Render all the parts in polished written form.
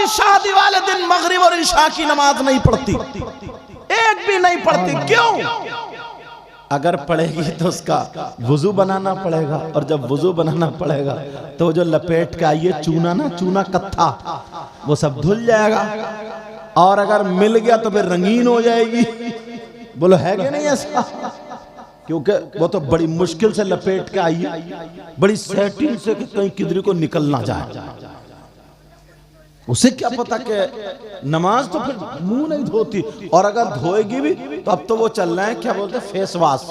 भी शादी वाले दिन मगरिब और इशा की नमाज नहीं पढ़ती, एक भी नहीं पढ़ती। क्यों? अगर पढ़ेगी तो उसका वुजू बनाना पड़ेगा, और जब वुजू बनाना पड़ेगा तो जो लपेट के आइए चूना ना, चूना कत्था, वो सब धुल जाएगा, और अगर मिल गया तो फिर रंगीन हो जाएगी। बोलो है कि नहीं ऐसा? क्योंकि वो तो बड़ी मुश्किल से लपेट के आइए, बड़ी सेटिंग से कि कहीं किधर को निकल ना जाए। उसे क्या पता कि नमाज तो फिर मुंह नहीं धोती, और अगर धोएगी भी तो अब तो वो चल रहे हैं, क्या बोलते हैं, फेस वॉश।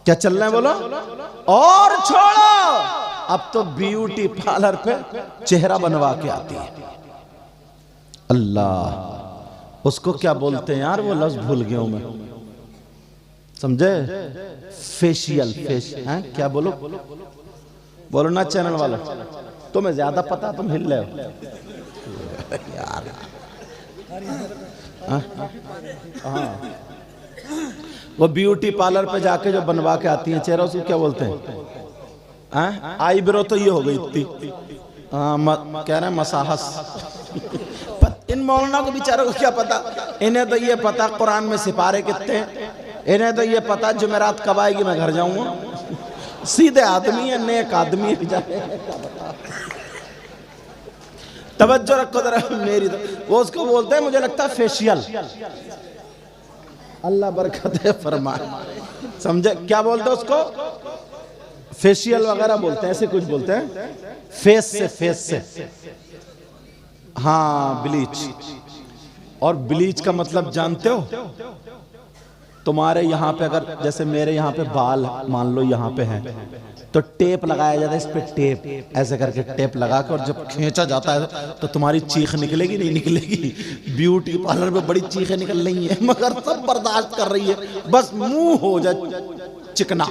क्या चल रहे हैं बोलो? और छोड़ो, अब तो ब्यूटी पार्लर पे चेहरा बनवा के आती है। अल्लाह, उसको क्या बोलते हैं यार, वो लफ्ज भूल गया हूं मैं, समझे? फेशियल, फेस है क्या? बोलो बोलो ना चैनल वाला, तुम्हें ज्यादा पता, तुम हिल रहे हो यार। हाँ, वो ब्यूटी पार्लर पे जाके जो बनवा के आती हैं चेहरा, उसको क्या बोलते हैं? आईब्रो तो ये हो गई इतनी, कह रहे हैं मसाहस। इन मौलाना को बेचारों को क्या पता, इन्हें तो ये पता कुरान में सिपारे कितने हैं, इन्हें तो ये पता जुमेरात कब आएगी मैं घर जाऊंगा। सीधे आदमी है, नेक आदमी है बेचारे। तवज्जो रखो जरा मेरी तो, वो उसको बोलते हैं, मुझे लगता है फेशियल। अल्लाह बरकत फरमाए, समझे? क्या बोलते हैं उसको? फेशियल वगैरह बोलते हैं, ऐसे कुछ बोलते हैं। फेस से, फेस से, हाँ ब्लीच। और ब्लीच का मतलब जानते हो? तुम्हारे यहाँ पे अगर जैसे मेरे यहाँ पे बाल मान लो यहाँ पे हैं, तो टेप लगाया जाता है, इस पे टेप ऐसे करके टेप लगा के, और जब खींचा जाता है तो तुम्हारी चीख निकलेगी, नहीं निकलेगी? ब्यूटी पार्लर में बड़ी चीखें निकल रही हैं, मगर सब बर्दाश्त कर रही है, बस मुंह हो जाए चिकना,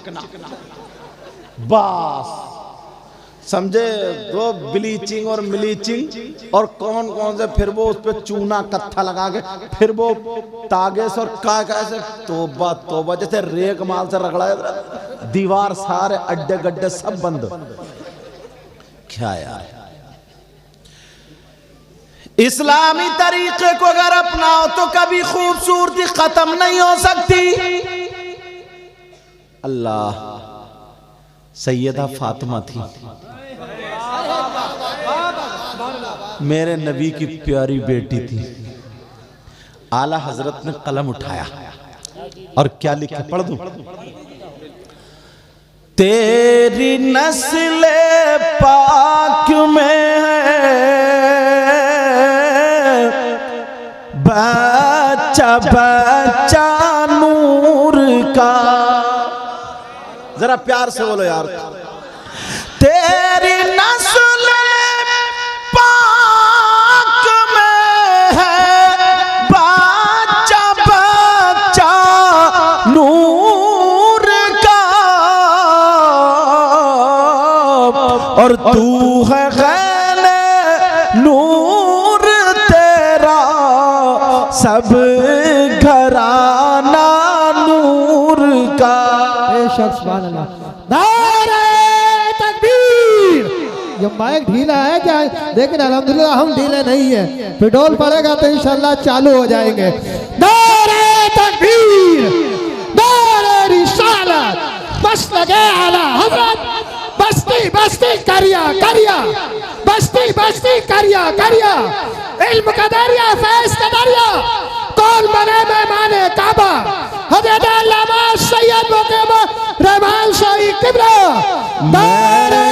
बस समझे? वो ब्लीचिंग और मिलीचिंग और कौन कौन से, फिर वो उस पर चूना कत्था लगा के, फिर वो तागेस और का से, तोबा तोबा, जैसे रेग माल से रगड़ा दीवार, सारे अड्डे गड्ढे सब बंद। क्या यार, इस्लामी तरीके को अगर अपनाओ तो कभी खूबसूरती खत्म नहीं हो सकती। अल्लाह, सैयदा फातिमा थी, मेरे नबी की प्यारी बेटी थी। आला हजरत ने कलम उठाया और क्या लिखा, पढ़ दूं? तेरी नस्ल पाक में है बच्चा बच्चा नूर का। जरा प्यार से बोलो यार। तेरी नस्ल पाक में है बच्चा बच्चा नूर का, और तू है गैर नूर, तेरा सब घराना नूर का। सुभान अल्लाह, नारे तकबीर। ये माइक ढीला है क्या? लेकिन अल्हम्दुलिल्लाह हम ढीले नहीं है, पेट्रोल पड़ेगा तो इंशाल्लाह चालू हो जाएंगे। नारे तकबीर, नारे रिसालत, बस लगे आला हजरत, बस्ती बस्ती करिया करिया, बस्ती बस्ती करिया करिया, इल्म का दरिया, फैज़ का दरिया, कौन बने मेहमाने काबा? हज़रत अल्लामा सैयद मुक़ीम रहमान शाही किबला। नारे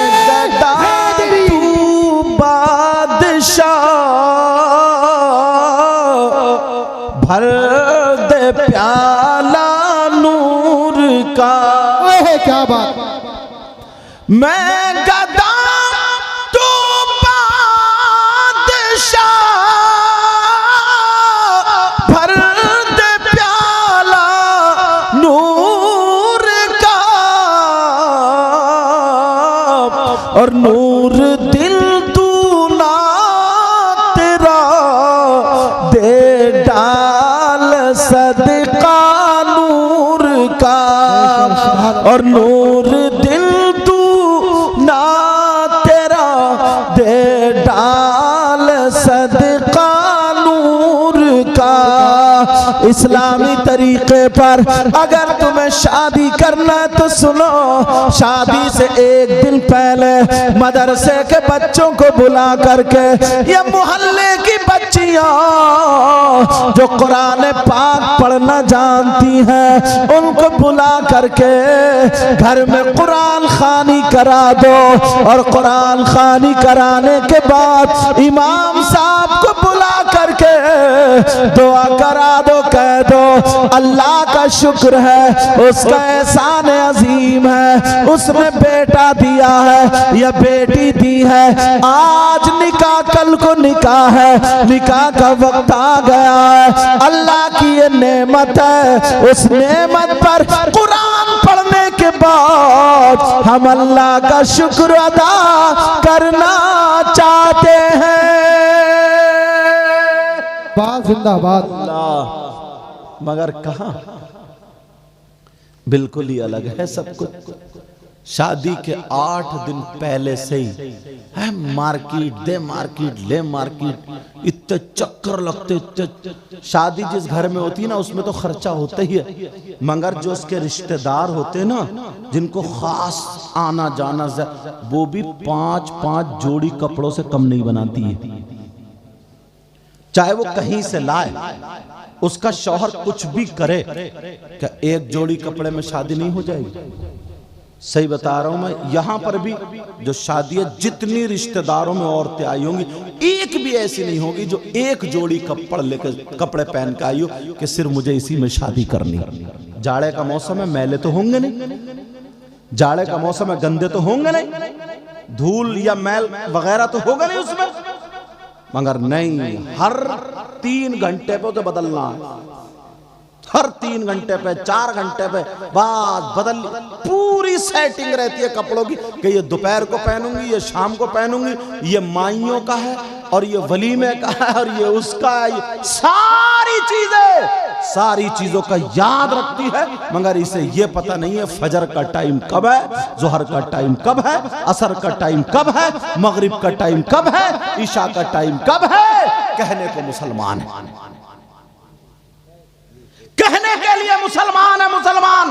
हैदरी, तू बादशाह भर दे प्याला नूर का। ओहे क्या बात, मैं गदा तू बादशाह भर दे प्याला नूर का, और नूर दिल तू ना तेरा दे डाल सदका नूर का, और नूर दिल तू ना तेरा दे डाल इस्लामी तरीके पर अगर तुम्हें शादी करना है तो सुनो, शादी से एक दिन पहले मदरसे के बच्चों को बुला करके या मोहल्ले की बच्चियां जो कुरान पाक पढ़ना जानती हैं उनको बुला करके घर में कुरान खानी करा दो, और कुरान खानी कराने के बाद इमाम साहब को बुला करके दुआ करा दो, कह दो अल्लाह का शुक्र है, उसका एहसान अजीम है, उसने बेटा दिया है या बेटी दी है, आज निकाह कल को निकाह है, निकाह का वक्त आ गया है, अल्लाह की ये नेमत है, उस नेमत पर कुरान पढ़ने के बाद हम अल्लाह का शुक्र अदा करना चाहते हैं। बात जिंदाबाद। मगर कहां, बिल्कुल ही अलग है सब कुछ। शादी के 8 दिन पहले से ही है मार्केट दे मार्केट ले मार्केट, इतने चक्कर लगते, इतने। शादी जिस घर में होती है ना उसमें तो खर्चा होता ही है, मगर जो उसके रिश्तेदार होते हैं ना जिनको खास आना जाना, वो भी 5-5 जोड़ी कपड़ों से कम नहीं बनाती है। चाहे वो कहीं से लाए, उसका शौहर कुछ भी करे, क्या एक जोड़ी कपड़े में शादी नहीं हो जाएगी? सही बता रहा हूं मैं। यहां पर भी जो शादी है, जितनी रिश्तेदारों में औरतें आई होंगी, एक भी ऐसी नहीं होगी जो एक जोड़ी कपड़े पहन के आई हो कि सिर्फ मुझे इसी में शादी करनी। जाड़े का मौसम है, मैले तो होंगे नहीं, जाड़े का मौसम है, गंदे तो होंगे नहीं, धूल या मैल वगैरह तो होगा नहीं उसमें, मगर नहीं, हर 3 घंटे पे तो बदलना है, हर 3 घंटे पे 4 घंटे पे बात बदल, पूरी सेटिंग रहती है कपड़ों की कि ये दोपहर को पहनूंगी, ये शाम को पहनूंगी, ये माइयों का है और ये वलीमे का है और ये उसका है, ये सारी चीजों का याद रखती है, मगर इसे ये पता नहीं है फजर का टाइम कब है, जोहर का टाइम कब है, असर का टाइम कब है, मगरिब का टाइम कब है, ईशा का टाइम कब है। कहने को मुसलमान है, कहने के लिए मुसलमान है मुसलमान।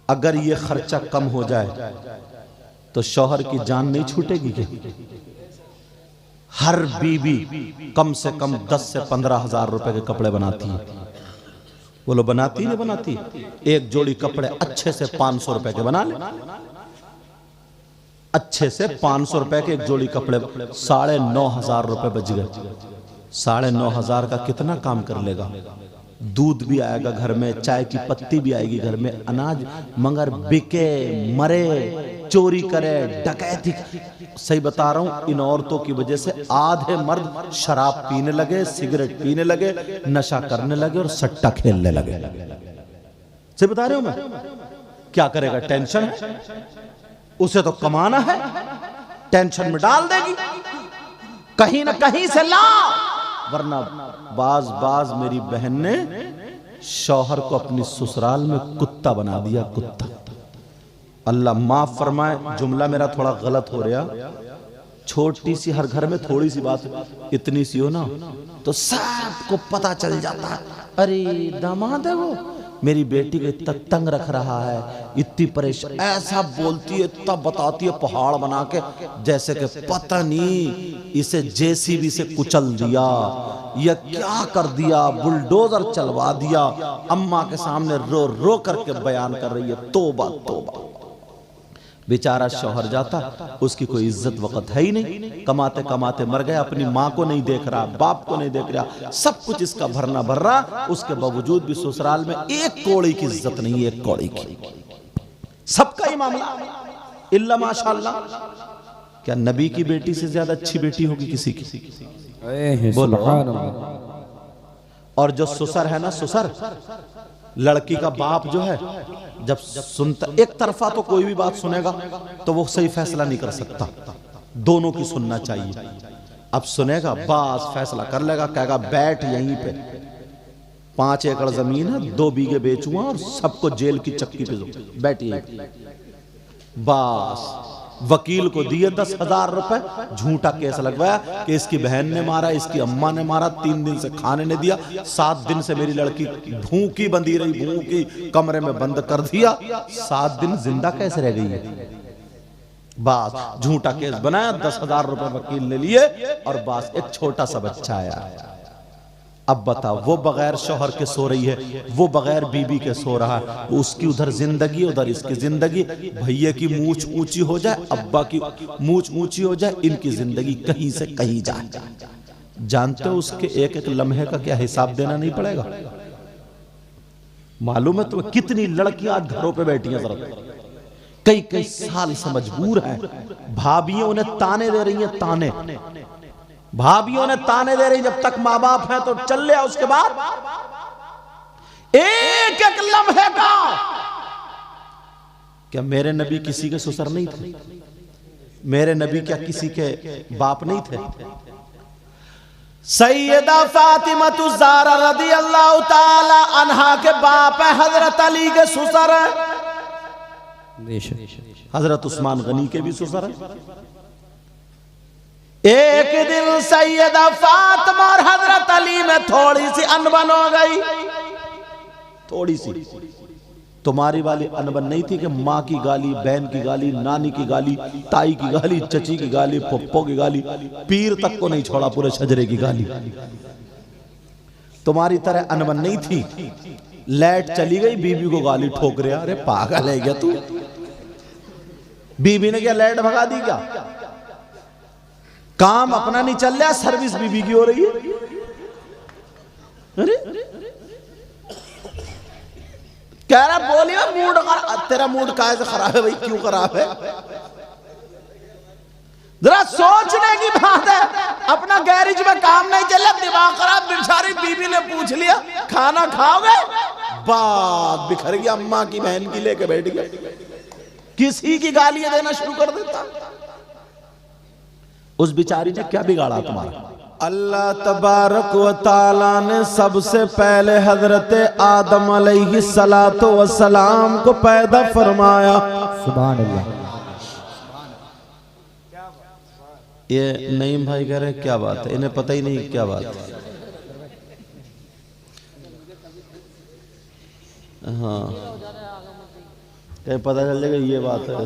अगर ये खर्चा कम हो जाए तो शौहर की जान नहीं छूटेगी क्या? हर बीवी कम से कम 10 से 15 हजार रुपए के कपड़े बनाती है। बोलो बनाती नहीं बनाती? एक जोड़ी कपड़े अच्छे से 500 रुपए के बना ले, अच्छे से 500 रुपए के एक जोड़ी कपड़े, 9,500 रुपए बच गए। 9,500 का कितना काम कर लेगा? दूध भी आएगा घर में, चाय की पत्ती भी आएगी घर में, अनाज, मगर बिके मरे, चोरी करे, डकैती। सही बता रहा हूं, इन औरतों की वजह से आधे मर्द शराब पीने लगे, सिगरेट पीने लगे, नशा करने लगे और सट्टा खेलने लगे। सही बता रहे हो मैं? क्या करेगा? टेंशन है, उसे तो कमाना है, टेंशन में डाल देगी, कहीं ना कहीं से ला, वरना बाज मेरी बहन ने शौहर को अपनी ससुराल में कुत्ता बना दिया, कुत्ता। अल्लाह माफ फरमाए, जुमला मेरा थोड़ा गलत हो रहा, छोटी सी, हर घर में थोड़ी सी बात इतनी सी हो ना तो सबको पता चल जाता है, अरे दामाद है वो, मेरी बेटी को इतना तंग रख रहा है, इतनी परेशान, ऐसा बोलती है, इतना बताती है, पहाड़ बना के, जैसे कि पता नहीं इसे जेसीबी से कुचल दिया या क्या कर दिया, बुलडोजर चलवा दिया। अम्मा के सामने रो रो करके बयान कर रही है, तौबा तौबा। बेचारा शौहर जाता, उसकी कोई इज्जत वक़्त है ही नहीं, कमाते कमाते मर गया, अपनी माँ को नहीं देख रहा, बाप को नहीं देख रहा, सब कुछ इसका भरना भर रहा, उसके बावजूद भी ससुराल में एक कौड़ी की इज्जत नहीं, एक कौड़ी की। सबका ही मामला इल्ला माशाअल्लाह। क्या नबी की बेटी से ज्यादा अच्छी बेटी होगी किसी की? बोलो। और जो ससुर है ना, ससुर लड़की का बाप जो है, जब सुनता, एक तरफा तो कोई भी बात सुनेगा तो वो सही फैसला नहीं कर सकता, दोनों की सुनना चाहिए। अब सुनेगा, बास फैसला कर लेगा, कहेगा बैठ यहीं पे, 5 एकड़ जमीन है, 2 बीघे बेचूंगा और सबको जेल की चक्की पे दो, बैठ यहीं पे। बास वकील को दिए 10,000 रुपए, झूठा केस लगवाया कि इसकी बहन ने मारा, इसकी अम्मा ने मारा, 3 दिन से खाने ने दिया, 7 दिन से मेरी लड़की भूखी बंधी रही, भूखी, कमरे में बंद कर दिया, 7 दिन जिंदा कैसे रह गई है। बस झूठा केस बनाया, 10,000 रुपए वकील ने लिए और बस एक छोटा सा बच्चा आया। अब बताओ, वो बगैर शौहर के सो रही है, वो बगैर बीबी के सो रहा है, उसकी उधर जिंदगी उधर इसकी जिंदगी, भैया की मूंछ ऊंची हो जाए, अब्बा की मूंछ ऊंची हो जाए, इनकी जिंदगी कहीं से कहीं जाए। जानते हो उसके एक एक लम्हे का क्या हिसाब देना नहीं पड़ेगा। मालूम है तुम्हें कितनी लड़कियां आज घरों पे बैठी हैं, जरा कई कई साल से मजबूर हैं, भाभियों उन्हें ताने दे रही हैं, ताने, भाभियों ने ताने दे रही, जब तक माँ बाप हैं तो चल लिया, उसके बाद एक एक लम्हे का। क्या मेरे नबी किसी के ससुर नहीं थे? मेरे नबी क्या किसी के बाप नहीं थे? सैयदा फातिमा ज़हरा रज़ी अल्लाह ताला अन्हा के बाप है, हजरत अली के ससुर है, हजरत उस्मान गनी के भी ससुर है। एक दिन सैयदा फातिमा और हजरत अली में थोड़ी सी अनबन हो गई, थोड़ी सी। तुम्हारी वाली अनबन नहीं थी कि माँ की गाली, बहन की गाली, नानी की गाली, ताई की गाली, चची की गाली, पप्पो की गाली, पीर तक को नहीं छोड़ा, पूरे शजरे की गाली। तुम्हारी तरह अनबन नहीं थी, लाइट चली गई, बीबी को गाली ठोक रहे, अरे पागल है क्या तू? बीबी ने क्या लाइट भगा दी क्या? काम अपना नहीं चल रहा, सर्विस बीबी की हो रही है। अरे कह रहा बोलिए मूड खराब, तेरा मूड काहे से खराब है भाई, क्यों खराब है? जरा सोचने की बात है, अपना गैरेज में काम नहीं चल रहा, दिमाग खराब, बेचारी बीबी ने पूछ लिया खाना खाओगे, बात बिखर गया, अम्मा की बहन की लेके बैठ गया, किसी की गालियां देना शुरू कर देता। उस बिचारी ने क्या बिगाड़ा तुम्हारा? अल्लाह तबारक व तआला ने सबसे पहले हजरत आदम अलैहिस्सलातु वस्सलाम को पैदा फरमाया। सुभान अल्लाह। ये नईम भाई कह रहे क्या बात है, इन्हें पता ही नहीं क्या बात है। हाँ कहीं पता चल जाएगा ये बात है।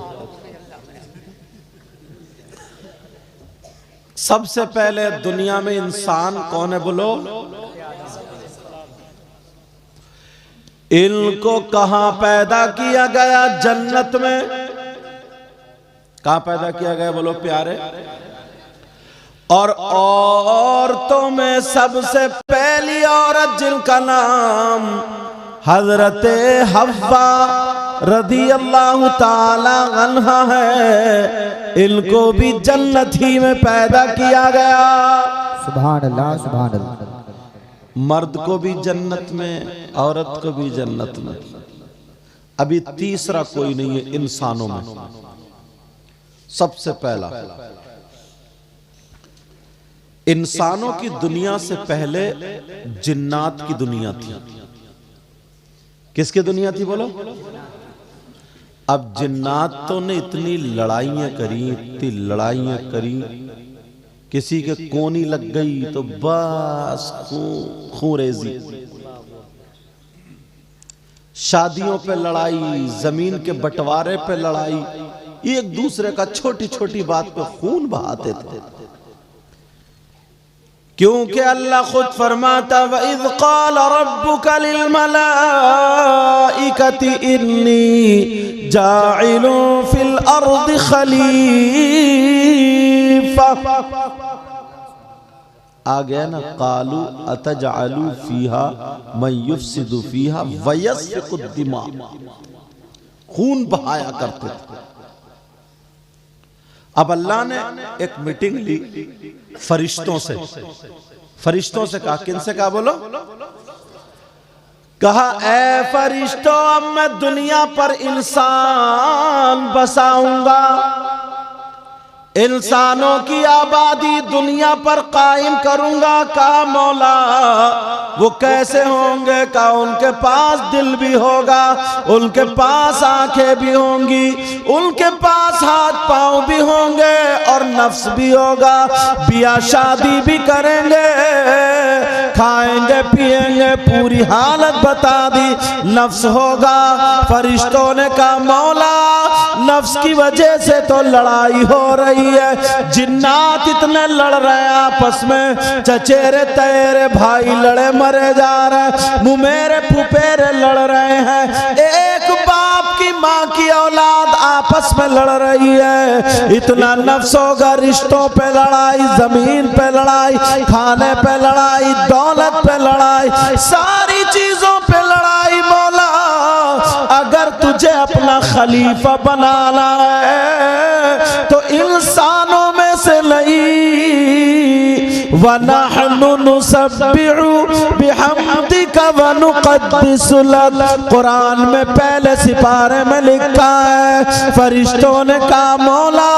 सबसे पहले दुनिया में इंसान कौन है बोलो? इनको कहां पैदा किया गया? जन्नत में। कहां पैदा किया गया बोलो प्यारे? और औरतों में सबसे पहली औरत जिनका नाम हजरत हव्वा रज़ी अल्लाह ताला अन्हा है, इनको भी जन्नत ही में पैदा किया गया। सुभान अल्लाह, सुभान अल्लाह। मर्द को भी जन्नत में, औरत को भी जन्नत में। अभी तीसरा कोई नहीं है इंसानों में। सबसे पहला इंसानों की दुनिया से पहले जिन्नात की दुनिया थी। किसकी दुनिया थी बोलो? अब जिन्नातों ने इतनी लड़ाइयां करी, इतनी लड़ाइयां करी, किसी के कोनी लग गई तो बस खूरेजी। शादियों पे लड़ाई, जमीन के बंटवारे पे लड़ाई, एक दूसरे का छोटी छोटी बात पे खून बहाते थे। क्योंकि अल्लाह खुद फरमाता व इज़ क़ाल रब्बुका लिल मलाइकति इन्नी जाइलुन फिल अर्दि खलीफा। आ गया ना, क़ालू अतजअलु फीहा मन युफ़सिदु फीहा व यस्फ़िकु दिमा। खून बहाया करते थे। अब अल्लाह ने एक मीटिंग ली फरिश्तों से। फरिश्तों से कहा, किन से कहा बोलो? कहा ऐ फरिश्तों, अब मैं दुनिया पर इंसान बसाऊंगा, इंसानों की आबादी दुनिया पर कायम करूंगा का मौला। वो कैसे होंगे का उनके पास दिल भी होगा, उनके पास आंखें भी होंगी, उनके पास हाथ पांव भी होंगे और नफ्स भी होगा। बिया शादी भी करेंगे, खाएंगे पिएंगे, पूरी हालत बता दी, नफ्स होगा। फरिश्तों ने कहा मौला नफ्स की वजह से तो लड़ाई हो रही है, जिन्नात इतने लड़ रहे हैं आपस में, चचेरे तेरे भाई लड़े मरे जा रहे, मुमेरे फुफेरे लड़ रहे हैं, एक बाप की माँ की औलाद आपस में लड़ रही है। इतना नफ्स होगा, रिश्तों पे लड़ाई, जमीन पे लड़ाई, खाने पे लड़ाई, दौलत पे लड़ाई, सारी चीजों पे लड़ाई। मौला अगर तुझे अपना खलीफा बनाना है तो इंसानों में से नहीं, वनहनु नुसब्बिहु बिहम्दिका वनुक़द्दिसु लक। कुरान में पहले सिपारे में लिखा है, फरिश्तों ने कहा मौला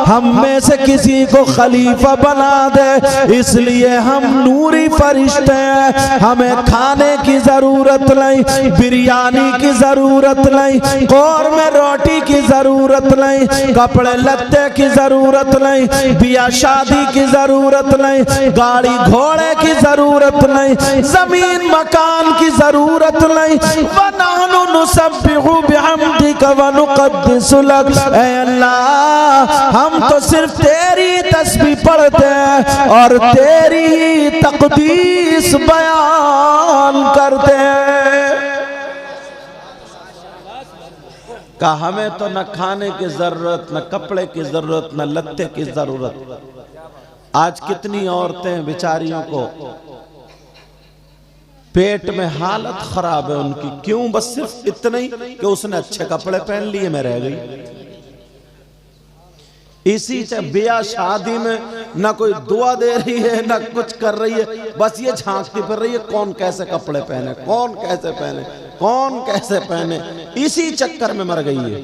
हम में से किसी को खलीफा बना दे, इसलिए हम नूरी फरिश्ते हैं, हमें खाने की जरूरत नहीं, बिरयानी की जरूरत नहीं, कौरमे रोटी की जरूरत नहीं, कपड़े लत्ते की जरूरत नहीं, बिया शादी की जरूरत नहीं, गाड़ी घोड़े की जरूरत नहीं, जमीन मकान की जरूरत नहीं। वनहनु नुसब्बिहु बिहम्दिका वनुक़द्दिसु लक। ऐ अल्लाह हम तो सिर्फ तेरी तस्बीह पढ़ते हैं और तेरी तक़दीस बयान करते हैं। कहा हमें तो न खाने की जरूरत, न कपड़े की जरूरत, न लत्ते की जरूरत। आज कितनी औरतें बेचारियों को पेट में हालत खराब है उनकी, क्यों? बस सिर्फ इतना ही कि उसने अच्छे कपड़े पहन लिए, मैं रह गई। इसी बिया शादी में ना कोई दुआ दे रही है, ना कुछ कर रही है, बस ये झांकती फिर रही है कौन कैसे कपड़े पहने, कौन कैसे पहने, कौन कैसे पहने, इसी चक्कर में मर गई है।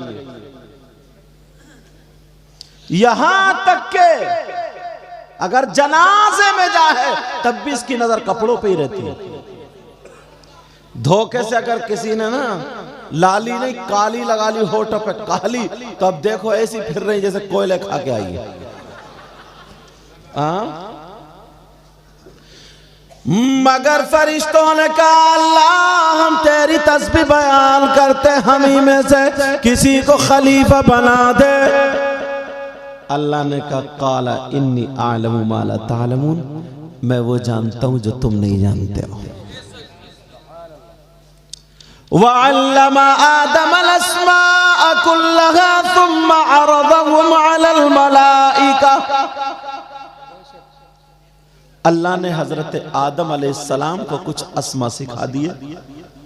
यहां तक के अगर जनाजे में जाए तब भी इसकी नजर कपड़ों पे ही रहती है। धोखे से अगर किसी ने ना लाली नहीं काली लगा ली, होठों पे काली, तो अब देखो ऐसी फिर रही जैसे कोयले खा के आई है। मगर फरिश्तों ने कहा अल्लाह हम तेरी तस्बीह बयान करते, हम ही में से किसी को खलीफा बना दे। अल्लाह ने कहा काला इन्नी आलमु मा ला तालमून, मैं वो जानता हूं जो तुम नहीं जानते हो। वअल्लमा आदम अल-अस्माअ कुल्लहा थुम्मा अरदहुम अलल मलाइका। अल्लाह ने हजरत आदम अलैहिस्सलाम को कुछ अस्मा सिखा दिए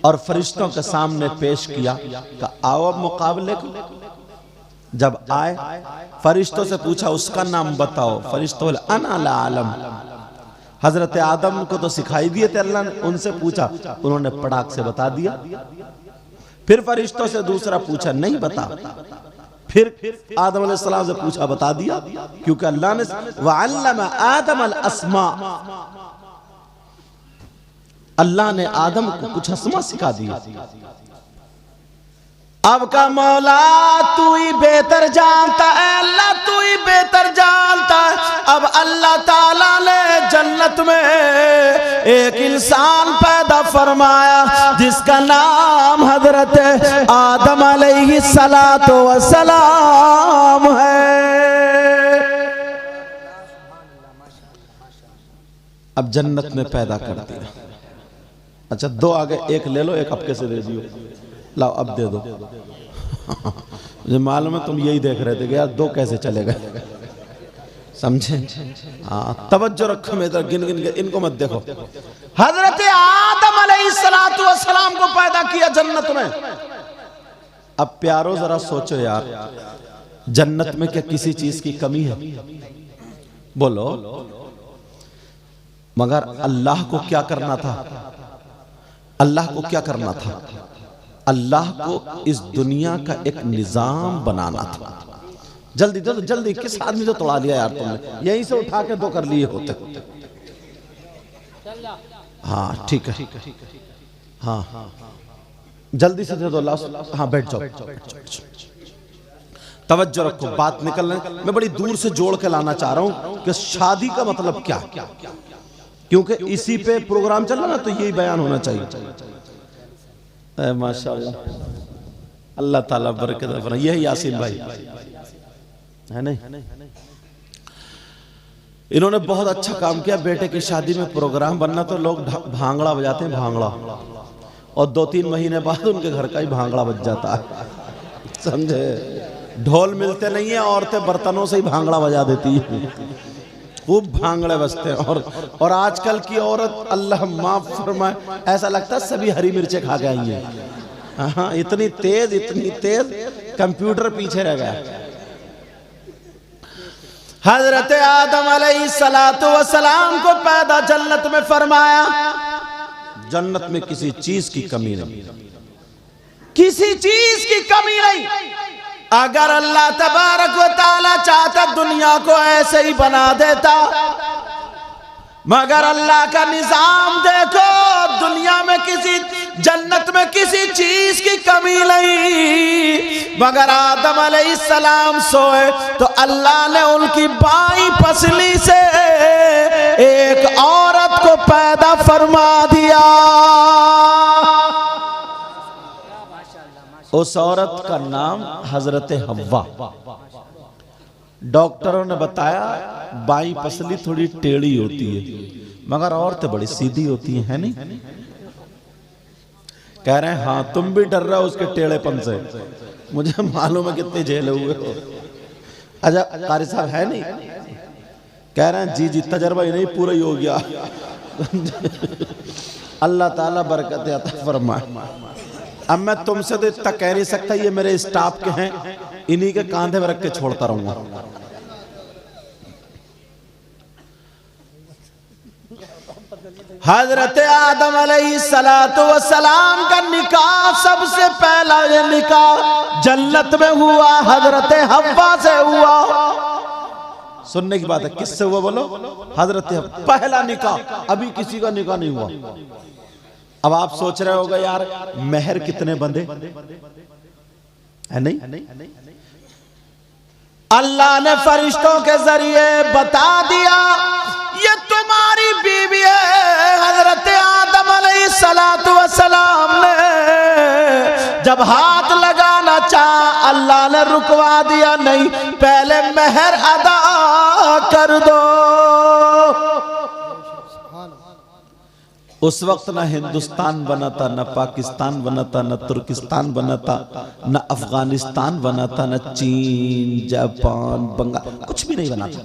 और फरिश्तों के सामने पेश किया कि आओ अब मुकाबले को। जब आए फरिश्तों से पूछा उसका नाम बताओ, फरिश्तों बोले अना ला आलम। हजरत आदम को तो सिखाई दिए थे अल्लाह ने, उनसे पूछा, उन्होंने पटाख से बता दिया। फिर फरिश्तों से दूसरा पूछा, नहीं बता। फिर आदम अलैहिस्सलाम से पूछा, बता दिया, क्योंकि अल्लाह ने वअल्लम आदम अल-अस्मा, अल्लाह ने आदम को कुछ अस्मा सिखा दिया। अब का मौला तू ही बेहतर जानता है, अल्लाह तू ही बेहतर जानता है। अब अल्लाह ताला ने जन्नत में एक इंसान पैदा फरमाया जिसका नाम हजरत आदम अलैहिस्सलातु वस्सलाम है। अब जन्नत में पैदा कर दिया। अच्छा दो आगे एक ले लो, एक अब कैसे दे दियो, लाओ अब दे दो। मुझे मालूम है तुम यही देख रहे थे कि यार दो कैसे चले गए, समझे? हाँ तवज्जो रखो, मैं गिन गिन के इनको मत देखो। हजरत आदम अलैहिस्सलातु वस्सलाम को पैदा किया जन्नत में। अब प्यारो जरा सोचो यार, जन्नत में क्या किसी चीज की कमी है? बोलो। मगर अल्लाह को क्या करना था? अल्लाह को क्या करना था? अल्लाह को इस दुनिया का एक निजाम बनाना था जल्दी दे दो जल्दी, किस आदमी तो तोड़ा लिया यार तुमने, यहीं से उठा के दो कर लिए होते। हाँ ठीक है, हाँ जल्दी से दे दो लास्ट। हाँ बैठ जाओ, तवज्जो रखो, बात निकल रही। मैं बड़ी दूर से जोड़ के लाना चाह रहा हूं कि शादी का मतलब क्या, क्योंकि इसी पे प्रोग्राम चल रहा ना, तो यही बयान होना चाहिए। माशाअल्लाह, अल्लाह ताला बरकत फरमाए। यही यासीन भाई है नहीं, इन्होंने बहुत अच्छा काम किया। बेटे की शादी में प्रोग्राम बनना तो लोग भांगड़ा बजाते हैं, भांगड़ा, और 2-3 महीने बाद उनके घर का ही भांगड़ा बज जाता है, समझे। ढोल मिलते नहीं है, औरतें बर्तनों से ही भांगड़ा बजा देती है, खूब भांगड़े बजते हैं। और आजकल की औरत, अल्लाह माफ फरमाए, ऐसा लगता है सभी हरी मिर्चें खा के आई हैं। हाँ इतनी तेज कंप्यूटर पीछे रह गया। हजरत आदम अलैहिस्सलातु वस्सलाम को पैदा जन्नत में फरमाया। जन्नत में किसी चीज की कमी नहीं, किसी चीज की कमी नहीं। अगर अल्लाह तबारक व तआला चाहता दुनिया को ऐसे ही बना देता, मगर अल्लाह का निजाम देखो, दुनिया में किसी जन्नत में किसी चीज की कमी नहीं। मगर आदम अलैहिस्सलाम सोए तो अल्लाह ने उनकी बाईं पसली से एक औरत को पैदा फरमा दिया। उस औरत का नाम हजरत हव्वा। डॉक्टरों ने बताया बाईं पसली थोड़ी टेढ़ी होती है, मगर औरतें बड़ी सीधी होती हैं, है नहीं? कह रहे हैं हाँ, तुम भी डर रहे हो उसके टेढ़ेपन से, मुझे मालूम है कितने झेले हुए हो। अच्छा कारी साहब है नहीं? कह रहे हैं जी जी, तजर्बा ही नहीं पूरा ही हो गया। अल्लाह ताला बरकत अता फरमाए। अब मैं तुमसे तो इतना कह नहीं सकता, ये मेरे स्टाफ के हैं, इन्हीं के कांधे में रख के छोड़ता रहूंगा। हजरत आदम अलैहिस्सलातु वस्सलाम का निकाह, सबसे पहला ये निकाह जन्नत में हुआ, हजरत हव्वा से हुआ। सुनने की बात है, किससे हुआ बोलो? हजरत हव्वा, पहला निकाह। अभी किसी का निकाह नहीं हुआ। अब आप सोच रहे होगा यार मेहर कितने बंदे है नहीं? अल्लाह ने फरिश्तों के जरिए बता दिया ये तुम्हारी बीवी है। हजरत आदम अलैहिस्सलातु वस्सलाम ने जब हाथ लगाना चाहा, अल्लाह ने रुकवा दिया, नहीं पहले मेहर अदा कर दो। उस वक्त ना हिंदुस्तान बना था, न पाकिस्तान बना था, न तुर्किस्तान बना था, न अफगानिस्तान बना था, न चीन, जापान, बंगाल, कुछ भी नहीं बना था,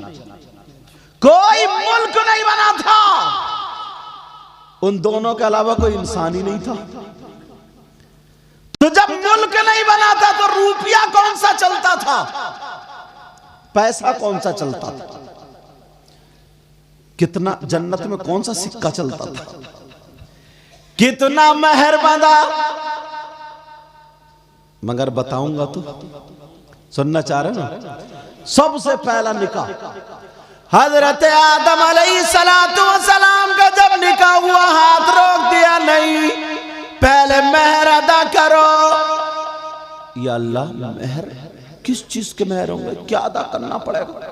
कोई मुल्क नहीं बना था। उन दोनों के अलावा कोई इंसान ही नहीं था। तो जब मुल्क नहीं बना था तो रुपया कौन सा चलता था, पैसा कौन सा चलता था, कितना जन्नत में कौन सा सिक्का चलता था, कितना मेहर बंधा। मगर बताऊंगा तो सुनना चाह रहे ना? सबसे पहला निकाह हजरत आदम अलैहिस्सलातु वस्सलाम का जब निकाह हुआ, हाथ रोक दिया, नहीं पहले मेहर अदा करो। या अल्लाह, मेहर किस चीज के मेहर होंगे, क्या अदा करना पड़ेगा?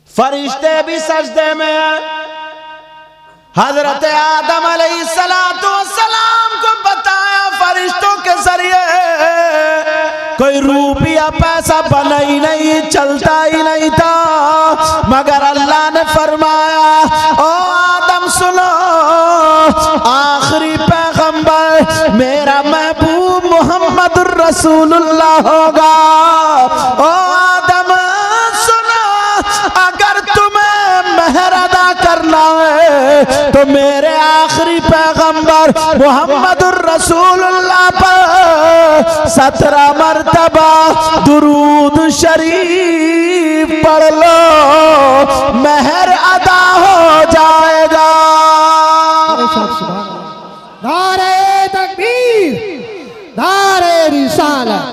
फरिश्ते भी सजदे में हैं। हजरत आदम अलैहिस्सलातु वस्सलाम को बताया फरिश्तों के जरिए, कोई रुपया पैसा बना ही नहीं, चलता ही नहीं था। मगर अल्लाह ने फरमाया, ओ आदम सुनो, आखिरी पैगंबर मेरा महबूब मोहम्मदुर रसूलुल्लाह होगा। ओ आदम सुनो, अगर तुम्हें मेहर अदा करना है तो मेरे आखिरी पैगंबर मोहम्मदुर रसूलुल्लाह पर 17 मरतबा दुरूद शरीफ पढ़ लो, मेहर अदा हो जाएगा। नारे तकबीर, नारे रिसालत,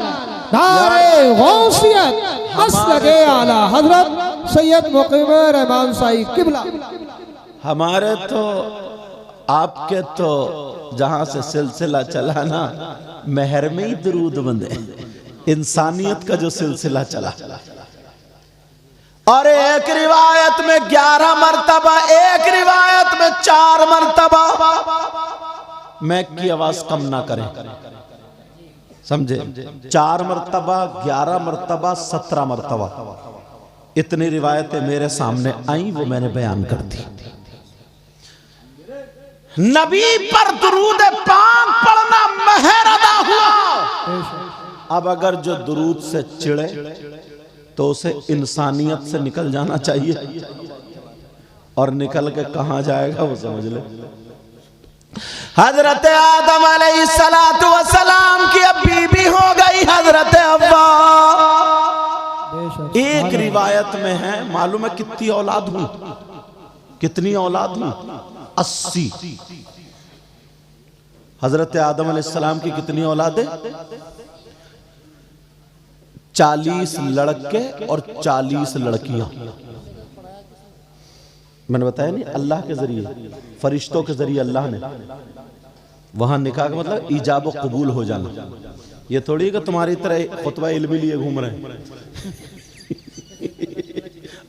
नारे गौसियत मसलके आला हजरत सैयद मुकीम रहमान साई किबला। हमारे तो आपके तो जहां से सिलसिला चला ना, महर में ही दुरूद बंदे, इंसानियत का जो सिलसिला चला। और एक रिवायत में 11 मर्तबा, एक रिवायत में 4 मर्तबा। मैं की आवाज कम ना करें, समझे? 4 मर्तबा, 11 मर्तबा, 17 मर्तबा, इतनी रिवायतें मेरे सामने आई, वो मैंने बयान कर दी। नबी पर दुरूद पाक पढ़ना महर अदा हुआ। अब अगर जो दुरूद से चिढ़े तो उसे इंसानियत से निकल जाना चाहिए, और निकल के कहां जाएगा वो समझ ले। हजरत आदम अलैहिस्सलातु वस्सलाम की अब बीबी हो गई हजरत हव्वा। एक रिवायत में है, मालूम है कितनी औलाद हुई? कितनी औलाद हुई? 80। हजरत आदम अलैहिस्सलाम की कितनी औलादें? 40 लड़के और 40 लड़कियां। मैंने बताया नहीं, अल्लाह के जरिए, फरिश्तों के जरिए अल्लाह ने। वहां निकाह का मतलब ईजाब व कबूल हो जाना। ये थोड़ी कि तुम्हारी तरह खुतबा इल्मी लिए घूम रहे हैं।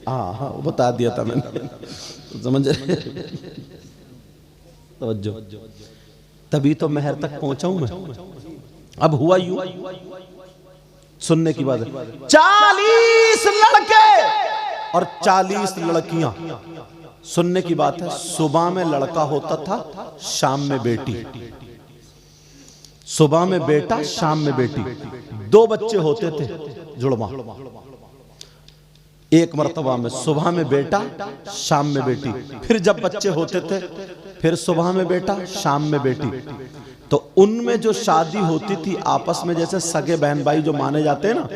हाँ, वो बता दिया था मैंने, तो समझ तवज्जो। तभी तो महर तक पहुंचा हूं मैं। अब हुआ यूं, सुनने की बात है, 40 लड़के और 40 लड़कियां। सुनने की बात है, सुबह में लड़का होता था, शाम में बेटी। सुबह में बेटा, शाम में बेटी। 2 बच्चे होते थे जुड़वा। एक मर्तबा में सुबह में बेटा, शाम में बेटी। फिर जब बच्चे होते थे, फिर सुबह में बेटा, शाम में बेटी। तो उनमें जो शादी होती थी आपस में, जैसे सगे बहन भाई जो माने जाते हैं ना,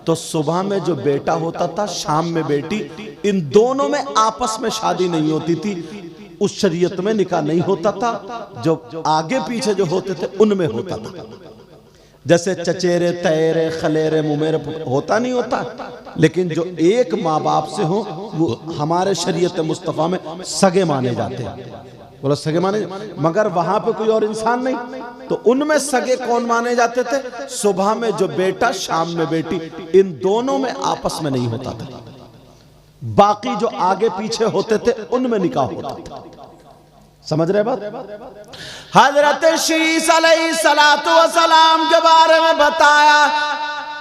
तो सुबह में जो बेटा होता था, शाम में बेटी। इन दोनों में आपस में शादी नहीं होती थी, उस शरीयत में निकाह नहीं होता था। जो आगे पीछे जो होते थे उनमें होता था। जैसे चचेरे, तैरे, खलेरे, मुमेरे होता नहीं होता, लेकिन जो एक माँ बाप से हो वो हमारे शरीयत मुस्तफा में सगे माने जाते हैं। बोला सगे माने, मगर वहां पे कोई और इंसान नहीं, तो उनमें सगे कौन माने जाते थे? सुबह में जो बेटा, शाम में बेटी। इन दोनों में आपस में नहीं होता था। बाकी जो आगे पीछे होते थे उनमें निकाह होता था। समझ रहे बात? हजरत शीस अलैहिस्सलातु वस्सलाम के बारे में बताया,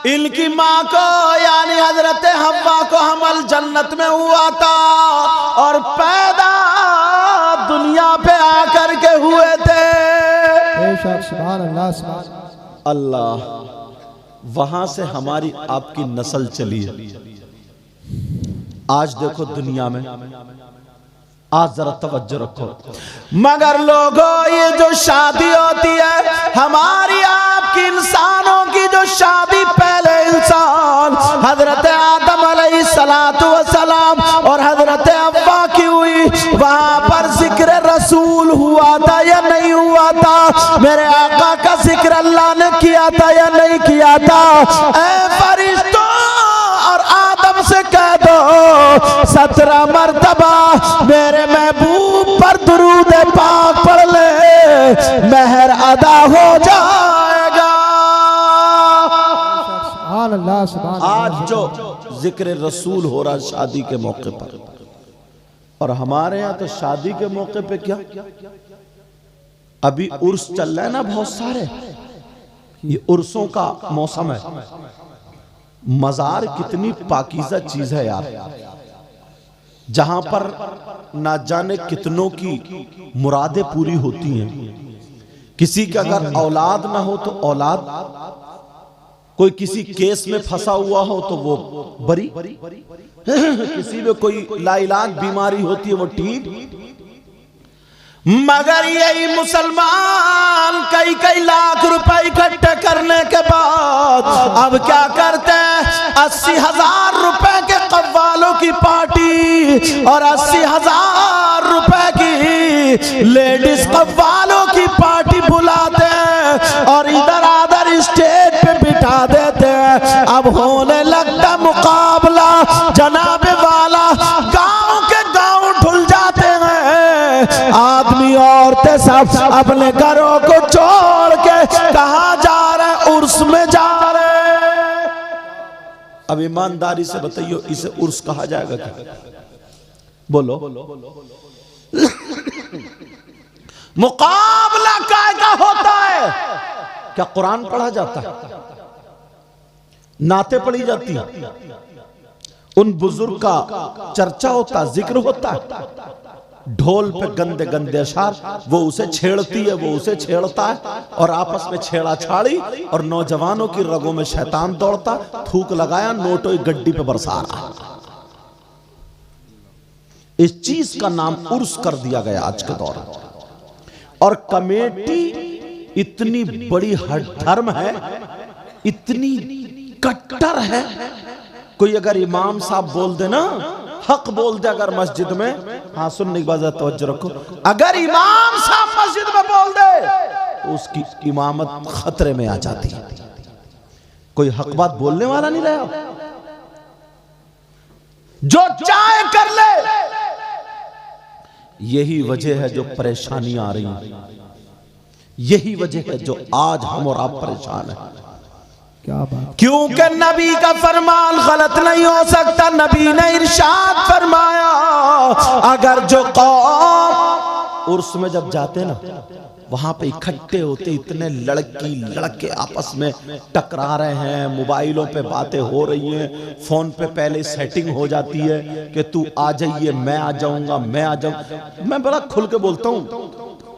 इनकी माँ को यानी हजरत हव्वा को हमल जन्नत में हुआ था, और पैदा दुनिया पे आकर के हुए थे। सुभान अल्लाह, सुभान अल्लाह। वहां से हमारी आपकी नस्ल चली है। आज देखो दुनिया में, आज जरा तवज्जो रखो, मगर लोगों ये जो शादी होती है हमारी आपकी, इंसानों की जो शादी, पहले इंसान हजरत आदम अलैहिस्सलातु वस्सलाम और हजरत हव्वा की हुई, वहां पर जिक्र रसूल हुआ था या नहीं हुआ था? मेरे आका का जिक्र अल्लाह ने किया था या नहीं किया था? ऐ फरिश्तों और आदम से कह दो 17 मर्तबा मेरे महबूब पर दुरूद पाक पढ़ ले, महर अदा हो जाएगा। सुभान अल्लाह, सुभान। आज जो जिक्र रसूल हो रहा शादी के मौके पर, और हमारे यहाँ तो शादी के मौके पे क्या, अभी उर्स चल रहा है ना बहुत सारे, ये उर्सों का मौसम है। मजार कितनी पाकीज़ा चीज है यार, जहां पर ना जाने कितनों की मुरादें पूरी होती हैं। किसी का अगर औलाद ना हो तो औलाद, कोई किसी केस में फंसा हुआ हो तो वो बरी, किसी में कोई लाइलाज बीमारी होती है वो ठीक। मगर यही मुसलमान कई कई लाख रुपए इकट्ठे करने के बाद अब क्या करते हैं, 80,000 रुपए के कव्वालों की पार्टी और 80,000 रुपए की लेडीज कव्वालों की पार्टी बुलाते हैं और इधर आधर स्टेज पे बिठा देते हैं। अब हो मुकाबला जनाब वाला, गांव के गांव ढुल जाते हैं, आदमी औरतें सब अपने घरों को छोड़ के कहां जा रहे? उर्स में जा रहे। अब ईमानदारी से बताइए, इसे उर्स कहा जाएगा क्या? बोलो। मुकाबला कायदा होता है, क्या कुरान पढ़ा जाता है? नाते पढ़ी जाती है, उन बुजुर्ग का चर्चा होता, जिक्र होता है, ढोल पे गंदे गंदे अशार, वो उसे छेड़ती है, वो उसे छेड़ता है, और आपस में छेड़ा छाड़ी, और नौजवानों की रगों में शैतान दौड़ता, थूक लगाया, नोटों गड्डी पे बरसा रहा। इस चीज का नाम उर्स कर दिया गया आज के दौर में। और कमेटी इतनी बड़ी हठधर्म है, इतनी कट्टर है, कोई अगर इमाम साहब बोल दे ना, हक बोल दे अगर मस्जिद में, हाँ सुनने की बात तवज्जो रखो, अगर इमाम साहब मस्जिद में बोल दे तो उसकी इमामत खतरे में आ जाती है। कोई हक बात बोलने वाला नहीं रहा, जो चाहे कर ले। यही वजह है जो परेशानियां आ रही हैं, यही वजह है जो आज हम और आप परेशान हैं। क्या बात? क्योंकि नबी का फरमान गलत नहीं हो सकता। नबी ने इरशाद फरमाया, अगर जो कौम उर्स में जब जाते ना, वहां पे इकट्ठे होते, इतने लड़की लड़के आपस में टकरा रहे हैं, मोबाइलों पे बातें हो रही हैं, फोन पे पहले सेटिंग हो जाती है कि तू आ जाइए, मैं आ जाऊंगा, मैं आ जाऊंगा। मैं बड़ा खुल के बोलता हूं,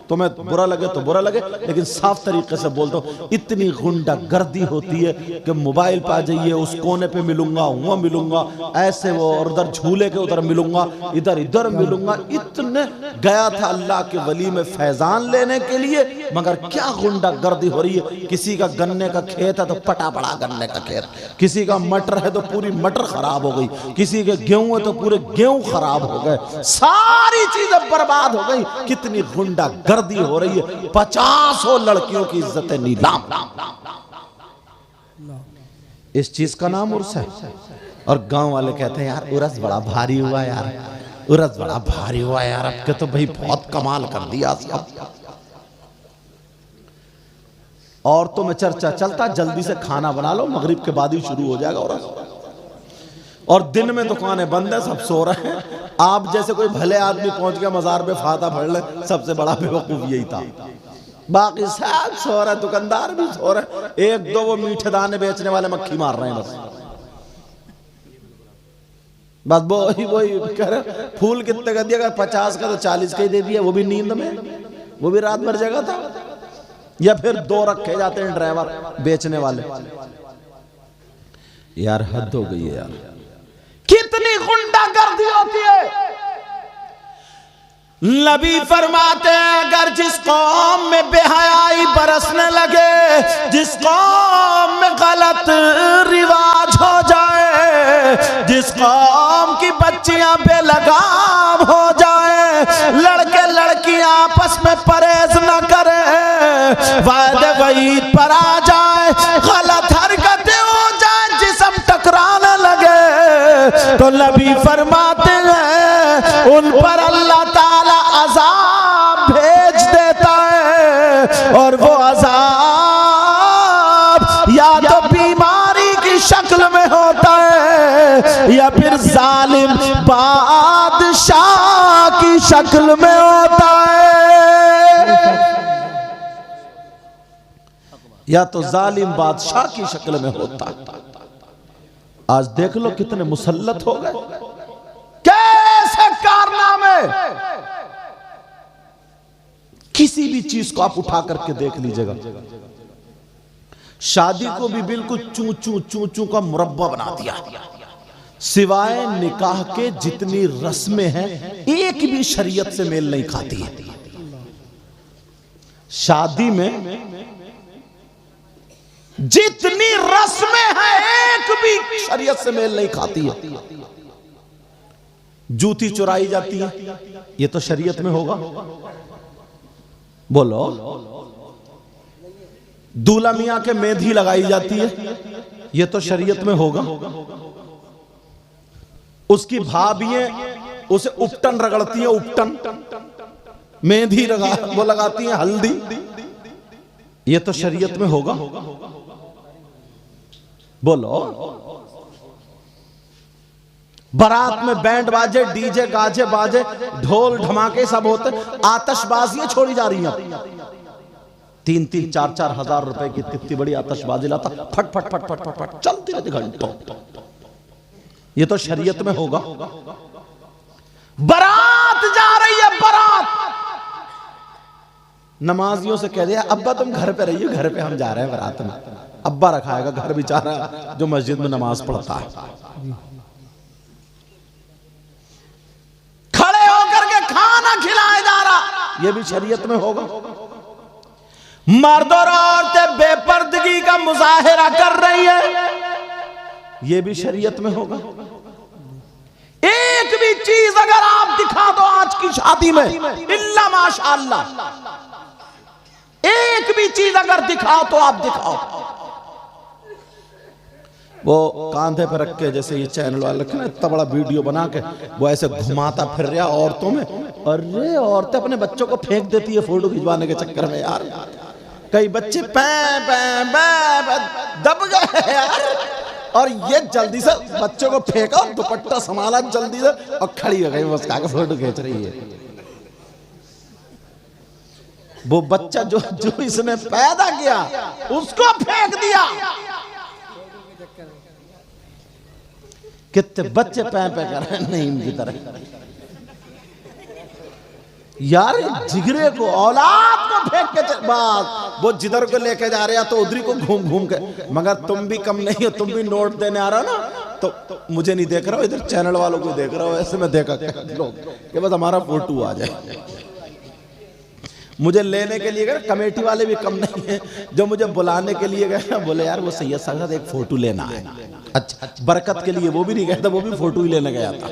तुम्हें बुरा लगे तो बुरा लगे, लेकिन साफ तरीके से बोलता हूं, इतनी गुंडा गर्दी होती है कि मोबाइल पे आ जाइए, उस कोने पे मिलूंगा, वहां मिलूंगा, ऐसे वो, और उधर झूले के उधर मिलूंगा, इधर इधर मिलूंगा। इतने गया था अल्लाह के वली में फैजान लेने के लिए, मगर क्या गुंडा गर्दी हो रही है। किसी का गन्ने का खेत है तो पटा पड़ा गन्ने का खेत, किसी का मटर है तो पूरी मटर खराब हो गई, किसी के गेहूं है तो पूरे गेहूं खराब हो गए, सारी चीजें बर्बाद हो गई। कितनी गुंडा गर्दी हो रही है, 50 लड़कियों की इज्जतें नीलाम। इस चीज का नाम उर्स है। और गांव वाले कहते हैं यार उर्स बड़ा भारी हुआ यार, उर्स बड़ा भारी हुआ यार, अब के तो भाई बहुत कमाल कर दिया सब। औरतों में चर्चा चलता, जल्दी से खाना बना लो, मगरिब के बाद ही शुरू हो जाएगा उर्स। और दिन में दुकानें बंद है, सब सो रहे हैं। आप जैसे कोई भले आदमी पहुंच गया मजार पे फाता भर ले, सबसे बड़ा बेवकूफ यही था। बाकी सब सो रहे, दुकानदार भी सो रहे, एक दो वो मीठे दाने बेचने वाले मक्खी मार रहे हैं बस। बस वही कह रहे, फूल कितने का दिया? अगर 50 का तो 40 का ही दे दिया, वो भी नींद में, वो भी रात भर जगह था। या फिर 2 रखे जाते हैं ड्राइवर बेचने वाले। यार हद हो गई है यार, कितनी गुंडागर्दी होती है। नबी फरमाते हैं अगर जिस कौम में बेहयाई बरसने लगे, जिस कौम में गलत रिवाज हो जाए, जिस कौम की बच्चियां बेलगाम हो जाए, लड़के लड़कियां आपस में परहेज न करें, वादे वईद पर आ जाए, गलत हरकतें हो जाए, जिस्म टकराने लगे, तो नबी फरमाते हैं उन पर अल्लाह ताला अजाब भेज देता है। और वो अजाब या तो बीमारी की शक्ल में होता है, या फिर जालिम बादशाह की शक्ल में होता है, या तो जालिम बादशाह की शक्ल में होता है। आज देख लो कितने मुसल्लत हो गए, कैसे कारनामे। किसी भी चीज को आप उठा करके देख लीजिएगा, शादी को भी बिल्कुल चू चू चू चू का मुरब्बा बना दिया। सिवाय निकाह के जितनी रस्में हैं, एक भी शरीयत से मेल नहीं खाती है। शादी में जितनी रस्में हैं, एक भी शरीयत से मेल नहीं खाती है। जूती चुराई जाती है, ये तो शरीयत में होगा? बोलो। दूल्हा मियां के मेहंदी लगाई जाती है, ये तो शरीयत में होगा? उसकी भाभियां उसे उपटन रगड़ती हैं, उपटन, मेहंदी वो लगाती हैं, हल्दी। ये तो शरीयत में होगा? बोलो। बारात में बैंड बाजे, डीजे, गाजे बाजे, ढोल धमाके सब होते, आतशबाजियां छोड़ी जा रही हैं। 3-3, 4-4 हजार रुपए की कितनी बड़ी आतशबाजी लाता, फट फट फट फट फट फट चलती रहती घंटों। ये तो शरीयत में होगा? बारात जा रही है, बारात। नमाजियों से कह दिया अब्बा तुम घर पे रहिए, घर पे हम जा रहे हैं बारात में। अब्बा रखाएगा घर बेचारा जो मस्जिद में नमाज पढ़ता है। खड़े होकर के खाना खिलाया जा रहा, ये भी शरीयत में होगा? मर्द और औरतें बेपर्दगी का मुजाहिरा कर रही है, ये भी शरीयत में होगा? एक भी चीज अगर आप दिखा दो आज की शादी में, इल्ला माशाअल्लाह, एक भी चीज अगर दिखाओ तो आप दिखाओ। वो कांधे पर रख के, जैसे ये चैनल वाले रखे ना, इतना बड़ा वीडियो बना के वो ऐसे घुमाता फिर रहा औरतों में। अरे औरतें अपने बच्चों को फेंक देती है फोटो खिंचवाने के चक्कर में यार। कई बच्चे दब गए यार, और ये जल्दी से बच्चों को फेंका, दुपट्टा संभाला जल्दी से और खड़ी हो गई मुस्का के फोटो खींच रही है। वो बच्चा जो इसने पैदा किया उसको फेंक दिया। कितने बच्चे पै कर रहे हैं नईम की तरह यार। जिगरे को, औलाद को फेंक के बात, वो जिधर को लेके जा रहे हैं तो उधरी को घूम घूम के। मगर तुम भी कम नहीं हो, तुम भी नोट देने आ रहा हो ना, तो मुझे नहीं देख रहा हो, इधर चैनल वालों को देख रहा हो। ऐसे में देखा लोग कि बस हमारा फोटो आ जाए। मुझे लेने के लिए गए, कमेटी वाले भी कम नहीं है जो मुझे बुलाने के लिए गए, बोले यार वो सैयद साहब एक फोटो लेना है। अच्छा, बरकत के लिए वो भी नहीं गया था, वो भी फोटो ही लेने गया था।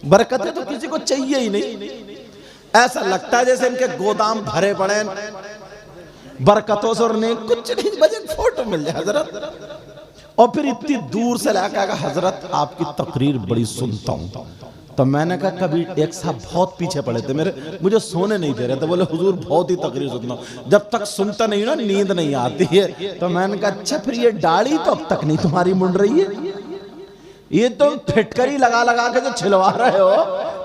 बरकतें तो किसी को चाहिए ही नहीं, ऐसा लगता है जैसे इनके गोदाम भरे पड़े बरकतों से, और नहीं कुछ नहीं, बस एक फोटो मिल जाए हजरत। और फिर इतनी दूर से लाकर हजरत आपकी तकरीर बड़ी सुनता हूं। तो मैंने कहा कभी एक साहब बहुत पीछे पड़े थे मेरे, मुझे सोने नहीं दे रहे थे, बोले हुजूर बहुत ही तकरीर सुनता हूं, जब तक सुनता नहीं ना नींद नहीं आती है। तो मैंने कहा अच्छा फिर ये दाढ़ी तो अब तक नहीं तुम्हारी मुड़ रही है, ये तो फिटकरी लगा लगा के जो छिलवा रहे हो,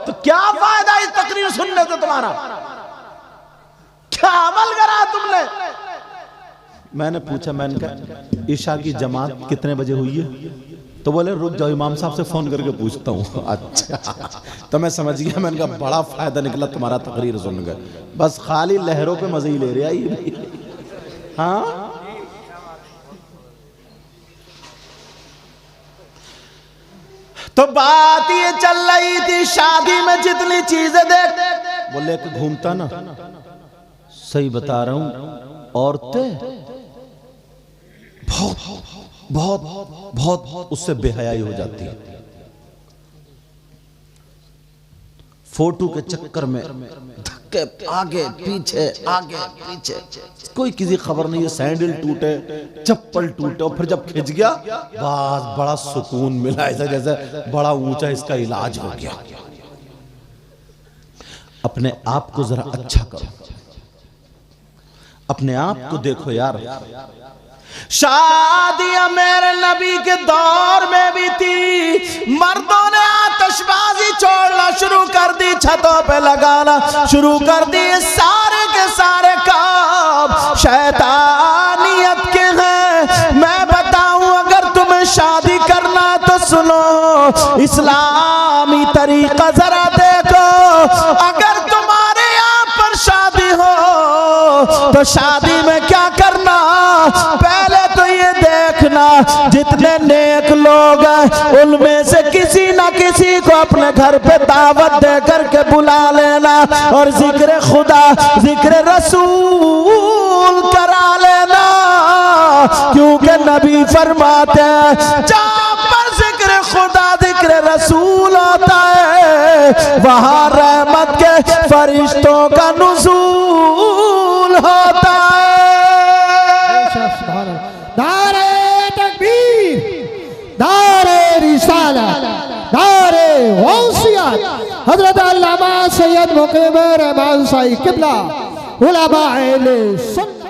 तो क्या फायदा इस तकरीर सुनने से तुम्हारा, क्या अमल करा तुमने? मैंने पूछा, मैंने कहा ईशा की जमात कितने बजे हुई है? तो बोले रुक जाओ इमाम साहब से फोन करके पूछता हूँ। अच्छा, तो मैं समझ गया, मैंने कहा बड़ा फायदा निकला तुम्हारा तकरीर सुन कर, बस खाली लहरों पे मजे ही ले रहा ये। हाँ तो बात ये चल रही थी शादी में जितनी चीजें देख, बोले कि घूमता ना, सही बता रहा हूं, औरतें बहुत बहुत बहुत उससे बेहयाई हो जाती है। फोटो के चक्कर में धक्के आगे पीछे आगे पीछे, कोई किसी खबर नहीं है, सैंडल टूटे चप्पल टूटे, और फिर जब खिंच गया बस बड़ा सुकून मिला, ऐसा जैसे बड़ा ऊंचा इसका इलाज हो गया। अपने आप को जरा अच्छा करो, अपने आप को देखो यार। शादियां मेरे नबी के दौर में भी थी, मर्दों ने आतिशबाजी छोड़ना शुरू कर दी, छतों पे लगाना शुरू कर दी। सारे के सारे काम शैतानियत के हैं। मैं बताऊं अगर तुम्हें शादी करना तो सुनो, इस्लामी तरीका जरा देखो। अगर तुम्हारे यहाँ पर शादी हो तो शादी में क्या करना, पहले तो ये देखना जितने नेक लोग हैं उनमें से किसी ना किसी को अपने घर पे दावत दे करके बुला लेना, और जिक्र खुदा जिक्र रसूल करा लेना, क्योंकि नबी फरमाते हैं जहाँ पर जिक्र खुदा जिक्र रसूल होता है वहाँ रहमत के फरिश्तों का नुज़ूल होता है। नारे तकबीर, नारे रिसालत, दारे गौसियत हजरत अल्लामा सैयद मुकीम रहमान साई किबला उलमा अहले सुन्नत